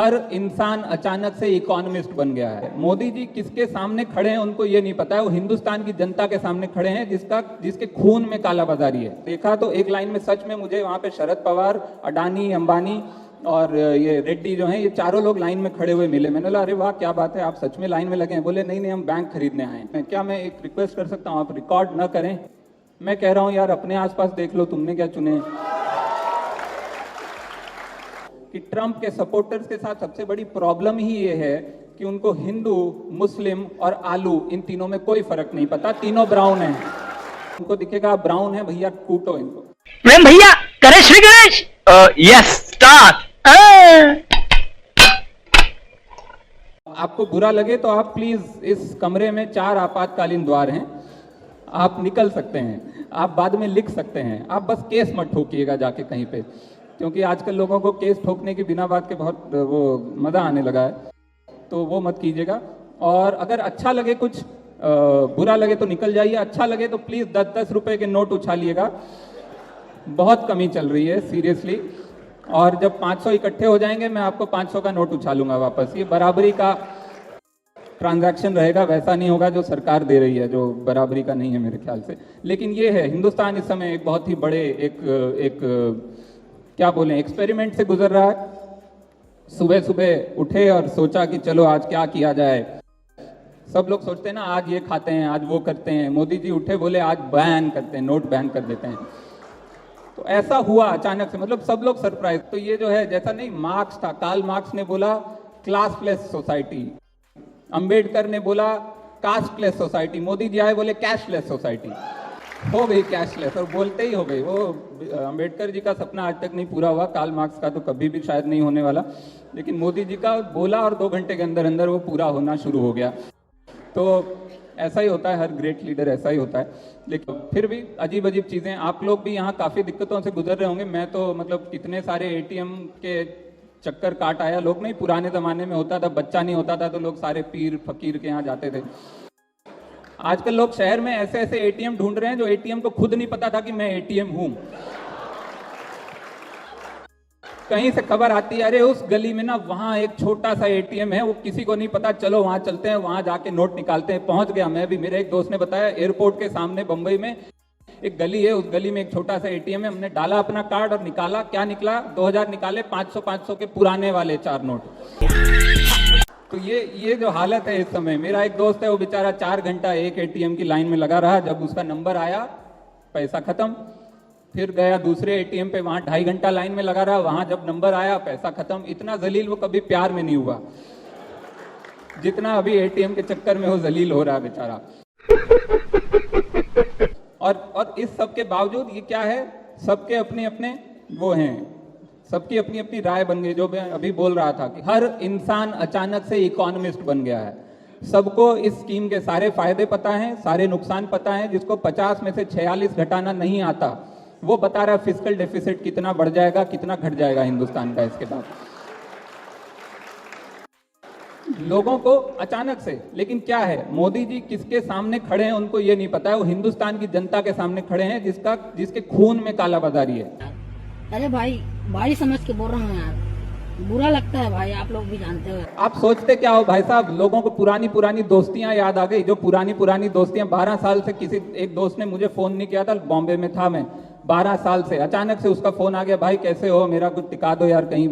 हर इंसान अचानक से इकोनॉमिस्ट बन गया है। मोदी जी किसके सामने खड़े हैं उनको ये नहीं पता है, वो हिंदुस्तान की जनता के सामने खड़े हैं जिसके खून में कालाबाजारी है। देखा तो एक लाइन में सच में मुझे वहां पे शरद पवार, अडानी, अंबानी और ये रेड्डी जो हैं, ये चारों लोग लाइन में खड़े हुए मिले। मैंने बोला अरे वाह क्या बात है, आप सच में लाइन में लगे हैं? बोले नहीं नहीं, हम बैंक खरीदने आए हैं। क्या मैं एक रिक्वेस्ट कर सकता हूँ, आप रिकॉर्ड न करें? मैं कह रहा हूँ यार अपने आसपास देख लो, तुमने क्या चुने कि ट्रंप के सपोर्टर्स के साथ सबसे बड़ी प्रॉब्लम ही ये है कि उनको हिंदू, मुस्लिम और आलू, इन तीनों में कोई फर्क नहीं पता, तीनों ब्राउन हैं। उनको दिखेगा ब्राउन है भैया, कूटो इनको। प्रेम भैया करे श्री गणेश। Yes start. आपको बुरा लगे तो आप प्लीज, इस कमरे में 4 आपातकालीन द्वार हैं, आप निकल सकते हैं, आप बाद में लिख सकते हैं। आप बस केस मत ठोकिएगा जाके कहीं पे, क्योंकि आजकल लोगों को केस ठोकने की बिना बात के बहुत वो मजा आने लगा है, तो वो मत कीजिएगा। और अगर अच्छा लगे कुछ, बुरा लगे तो निकल जाइए, अच्छा लगे तो प्लीज 10-10 रुपए के नोट उछालिएगा, बहुत कमी चल रही है सीरियसली। और जब 500 इकट्ठे हो जाएंगे मैं आपको 500 का नोट उछालूंगा वापस। ये बराबरी का ट्रांजैक्शन रहेगा, वैसा नहीं होगा जो सरकार दे रही है, जो बराबरी का नहीं है मेरे ख्याल से। लेकिन ये है, हिंदुस्तान इस समय एक बहुत ही बड़े एक क्या बोलें, एक्सपेरिमेंट से गुजर रहा है। सुबह सुबह उठे और सोचा कि चलो आज क्या किया जाए। सब लोग सोचते हैं ना आज ये खाते हैं, आज वो करते हैं। मोदी जी उठे बोले आज बैन करते हैं, नोट बैन कर देते हैं। तो ऐसा हुआ अचानक से, मतलब सब लोग सरप्राइज। तो ये जो है, जैसा नहीं मार्क्स था, कार्ल मार्क्स ने बोला क्लासलेस सोसाइटी, अंबेडकर ने बोला कास्टलेस सोसाइटी, मोदी जी आए बोले कैशलेस सोसाइटी। हो गई कैशलेस, और बोलते ही हो गई। वो अंबेडकर जी का सपना आज तक नहीं पूरा हुआ, कार्ल मार्क्स का तो कभी भी शायद नहीं होने वाला, लेकिन मोदी जी का बोला और 2 घंटे के अंदर अंदर वो पूरा होना शुरू हो गया। तो ऐसा ही होता है, हर ग्रेट लीडर ऐसा ही होता है। लेकिन फिर भी अजीब अजीब चीज़ें, आप लोग भी यहाँ काफ़ी दिक्कतों से गुजर रहे होंगे। मैं तो मतलब कितने सारे ATM के चक्कर काट आया। लोग नहीं, पुराने ज़माने में होता था, बच्चा नहीं होता था तो लोग सारे पीर फकीर के यहाँ जाते थे। आजकल लोग शहर में ऐसे ऐसे ATM ढूंढ रहे हैं जो ATM को खुद नहीं पता था कि मैं ATM हूं। कहीं से खबर आती है, अरे उस गली में ना वहां एक छोटा सा ATM है, वो किसी को नहीं पता, चलो वहां चलते हैं, वहां जाके नोट निकालते हैं। पहुंच गया मैं भी, मेरे एक दोस्त ने बताया एयरपोर्ट के सामने बंबई में एक गली है, उस गली में एक छोटा सा ATM है। हमने डाला अपना कार्ड और निकाला, क्या निकला, 2000 निकाले, 500 के पुराने वाले 4 नोट। तो ये जो हालत है इस समय। मेरा एक दोस्त है, वो बेचारा 4 घंटा एक ATM की लाइन में लगा रहा। जब उसका नंबर आया पैसा खत्म, फिर गया दूसरे ATM पे, वहां 2.5 घंटा लाइन में लगा रहा, वहां जब नंबर आया पैसा खत्म। इतना जलील वो कभी प्यार में नहीं हुआ जितना अभी ATM के चक्कर में वो जलील हो रहा है बेचारा। और इस सब के बावजूद ये क्या है, सबके अपने अपने वो हैं, सबकी अपनी अपनी राय बन गई। जो मैं अभी बोल रहा था कि हर इंसान अचानक से इकोनॉमिस्ट बन गया है। सबको इस स्कीम के सारे फायदे पता हैं, सारे नुकसान पता हैं। जिसको 50 में से 46 घटाना नहीं आता, वो बता रहा है फिस्कल डेफिसिट कितना बढ़ जाएगा, कितना घट जाएगा हिंदुस्तान का इसके बाद। लोगों को अचानक से, लेकिन क्या है, मोदी जी किसके सामने खड़े हैं उनको ये नहीं पता है। वो हिंदुस्तान की जनता के सामने खड़े हैं जिसके खून में कालाबाजारी है। अरे भाई समझ के बोल रहा हूँ यार, बुरा लगता है भाई, आप लोग भी जानते हो। आप सोचते क्या हो भाई साहब, लोगों को पुरानी दोस्तियां याद आ गई। जो पुरानी दोस्तियां 12 साल से, किसी एक दोस्त ने मुझे फोन नहीं किया था, बॉम्बे में था मैं 12 साल से, अचानक से उसका फोन आ गया, भाई कैसे हो, मेरा कुछ टिका दो यार, कहीं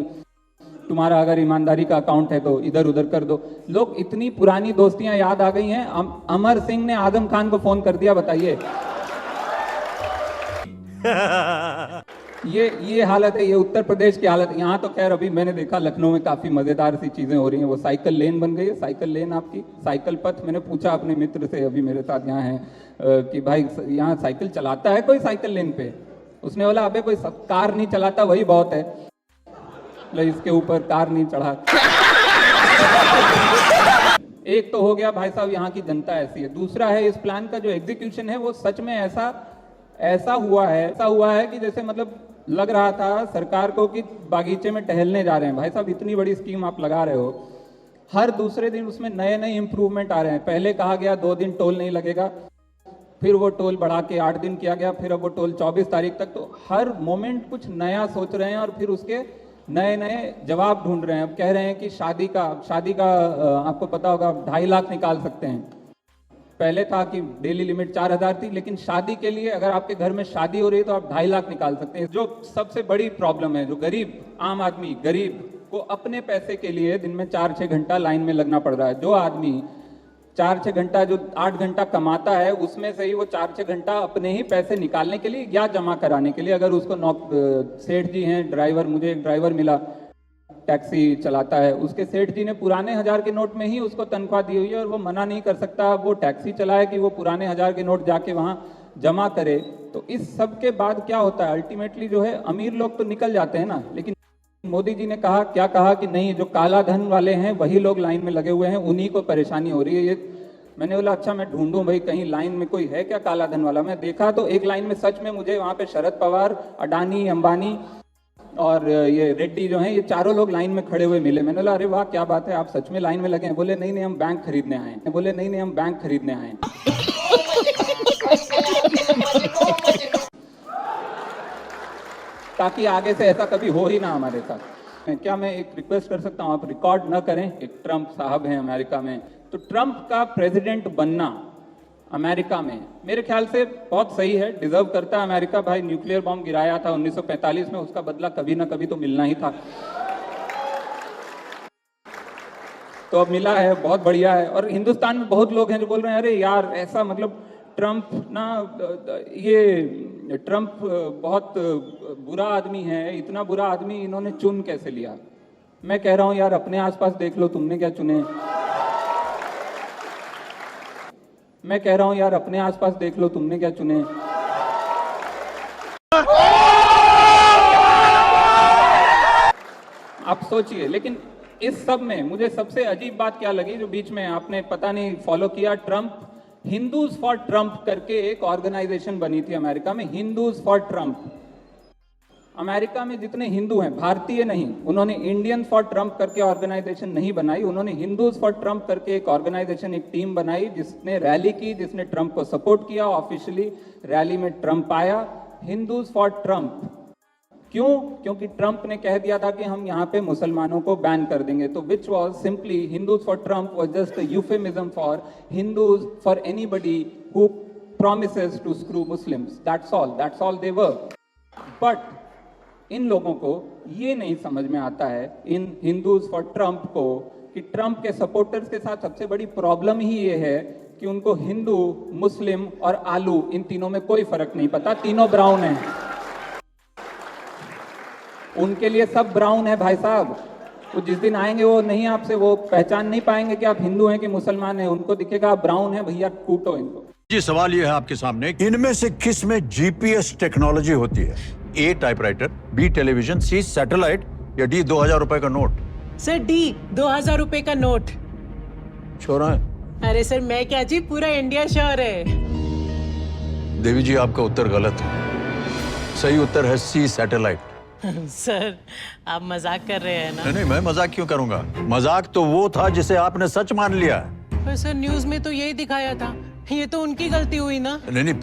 तुम्हारा अगर ईमानदारी का अकाउंट है तो इधर उधर कर दो। लोग, इतनी पुरानी दोस्तियां याद आ गई हैं। अमर सिंह ने आजम खान को फोन कर दिया, बताइए। ये हालत है, ये उत्तर प्रदेश की हालत। यहाँ तो खैर अभी मैंने देखा लखनऊ में काफी मजेदार सी चीजें हो रही हैं। वो साइकिल लेन बन गई है, साइकिल लेन आपकी, साइकिल पथ। मैंने पूछा अपने मित्र से, अभी मेरे साथ यहाँ है, कि भाई यहाँ साइकिल चलाता है कोई साइकिल लेन पे? उसने बोला अबे कोई कार नहीं चलाता वही बहुत है, इसके ऊपर कार नहीं चढ़ा। एक तो हो गया भाई साहब, यहाँ की जनता ऐसी है। दूसरा है, इस प्लान का जो एग्जीक्यूशन है वो सच में ऐसा हुआ है कि जैसे मतलब लग रहा था सरकार को कि बागीचे में टहलने जा रहे हैं। भाई साहब इतनी बड़ी स्कीम आप लगा रहे हो, हर दूसरे दिन उसमें नए इंप्रूवमेंट आ रहे हैं। पहले कहा गया 2 दिन टोल नहीं लगेगा, फिर वो टोल बढ़ा के 8 दिन किया गया, फिर अब वो टोल 24 तारीख तक। तो हर मोमेंट कुछ नया सोच रहे हैं और फिर उसके नए नए जवाब ढूंढ रहे हैं। अब कह रहे हैं कि शादी का आपको पता होगा 2.5 लाख निकाल सकते हैं। पहले था कि डेली लिमिट 4,000 थी, लेकिन शादी के लिए अगर आपके घर में शादी हो रही है तो आप 2.5 लाख निकाल सकते हैं। जो सबसे बड़ी प्रॉब्लम है, जो गरीब आम आदमी गरीब को अपने पैसे के लिए दिन में 4-6 घंटा लाइन में लगना पड़ रहा है। जो आदमी 4-6 घंटा, जो 8 घंटा कमाता है, उसमें से ही वो 4-6 घंटा अपने ही पैसे निकालने के लिए या जमा कराने के लिए, अगर उसको सेठ जी हैं ड्राइवर, मुझे एक ड्राइवर मिला टैक्सी चलाता है, उसके सेठ जी ने पुराने 1000 के नोट में ही उसको तनख्वाह दी हुई है और वो मना नहीं कर सकता वो टैक्सी चलाए कि वो पुराने 1000 के नोट जाके वहां जमा करे। तो इस सब के बाद क्या होता है, अल्टीमेटली जो है अमीर लोग तो निकल जाते हैं ना, लेकिन मोदी जी ने क्या कहा कि नहीं, जो काला धन वाले हैं वही लोग लाइन में लगे हुए हैं, उन्हीं को परेशानी हो रही है। ये मैंने बोला अच्छा मैं ढूंढूं भाई कहीं लाइन में कोई है क्या काला धन वाला। मैं देखा तो एक लाइन में सच में मुझे वहां पे शरद पवार, अडानी, अंबानी और ये रेड्डी जो हैं, ये चारों लोग लाइन में खड़े हुए मिले। मैंने बोला अरे वाह क्या बात है, आप सच में लाइन में लगे हैं। बोले नहीं हम बैंक खरीदने आए हैं। बोले नहीं हम बैंक खरीदने आए हैं। ताकि आगे से ऐसा कभी हो ही ना हमारे साथ। क्या मैं एक रिक्वेस्ट कर सकता हूं, आप रिकॉर्ड न करें। एक ट्रंप साहब हैं अमेरिका में, तो ट्रंप का प्रेसिडेंट बनना अमेरिका में मेरे ख्याल से बहुत सही है, डिजर्व करता है अमेरिका। भाई न्यूक्लियर बॉम्ब गिराया था 1945 में, उसका बदला कभी ना कभी तो मिलना ही था, तो अब मिला है, बहुत बढ़िया है। और हिंदुस्तान में बहुत लोग हैं जो बोल रहे हैं अरे यार ऐसा, मतलब ट्रंप ना, ये ट्रंप बहुत बुरा आदमी है, इतना बुरा आदमी इन्होंने चुन कैसे लिया। मैं कह रहा हूं यार अपने आसपास देख लो, तुमने क्या चुने। मैं कह रहा हूं यार अपने आसपास देख लो, तुमने क्या चुने। आप सोचिए। लेकिन इस सब में मुझे सबसे अजीब बात क्या लगी, जो बीच में आपने पता नहीं फॉलो किया, ट्रंप हिंदूज फॉर ट्रंप करके एक ऑर्गेनाइजेशन बनी थी अमेरिका में, हिंदूज फॉर ट्रंप। अमेरिका में जितने हिंदू हैं, भारतीय नहीं, उन्होंने इंडियन फॉर ट्रंप करके ऑर्गेनाइजेशन नहीं बनाई, उन्होंने हिंदूज फॉर ट्रंप करके एक ऑर्गेनाइजेशन, एक टीम बनाई जिसने रैली की, जिसने ट्रंप को सपोर्ट किया। ऑफिशियली रैली में ट्रंप आया। हिंदूज फॉर ट्रंप क्यों? क्योंकि ट्रंप ने कह दिया था कि हम यहाँ पे मुसलमानों को बैन कर देंगे। तो which was simply, Hindus for Trump was just a euphemism for Hindus for anybody who promises to screw Muslims. That's all they were. But इन लोगों को ये नहीं समझ में आता है, इन हिंदूज फॉर ट्रंप को, कि ट्रंप के सपोर्टर्स के साथ सबसे बड़ी प्रॉब्लम ही ये है कि उनको हिंदू, मुस्लिम और आलू, इन तीनों में कोई फर्क नहीं पता, तीनों ब्राउन हैं। उनके लिए सब ब्राउन है भाई साहब। तो जिस दिन आएंगे वो नहीं, आपसे वो पहचान नहीं पाएंगे कि आप हिंदू हैं कि मुसलमान हैं। उनको दिखेगा आप ब्राउन है, भैया कूटो इनको। जी सवाल ये है आपके सामने, इनमें से किस में जीपीएस टेक्नोलॉजी होती है? ए टाइपराइटर, बी टेलीविजन, सी सैटेलाइट या डी 2000 रुपए का नोट? सर डी 2000 रुपए का नोट। छोरा है? अरे सर मैं क्या जी, पूरा इंडिया श्योर है। देवी जी आपका उत्तर गलत है। सही उत्तर है सी सैटेलाइट। सर आप मजाक कर रहे हैं ना? नहीं मैं मजाक क्यों करूंगा, मजाक तो वो था जिसे आपने सच मान लिया। पर सर न्यूज में तो यही दिखाया था, ये तो उनकी गलती हुई ना। नहीं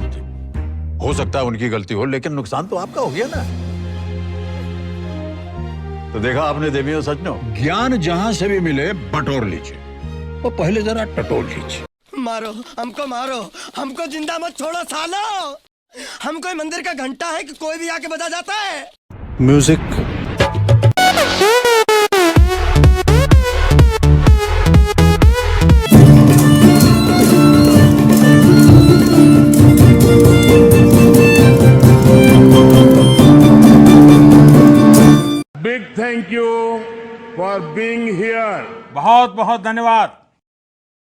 हो सकता है उनकी गलती हो, लेकिन नुकसान तो आपका हो गया ना। तो देखा आपने देवियों, सच नो, ज्ञान जहां से भी मिले बटोर लीजिए, वो पहले जरा टटोल लीजिए। मारो हमको जिंदा मत छोड़ो सालो। हम कोई मंदिर का घंटा है कि कोई भी आके बजा जाता है। Music. Big thank you for being here. बहुत बहुत धन्यवाद।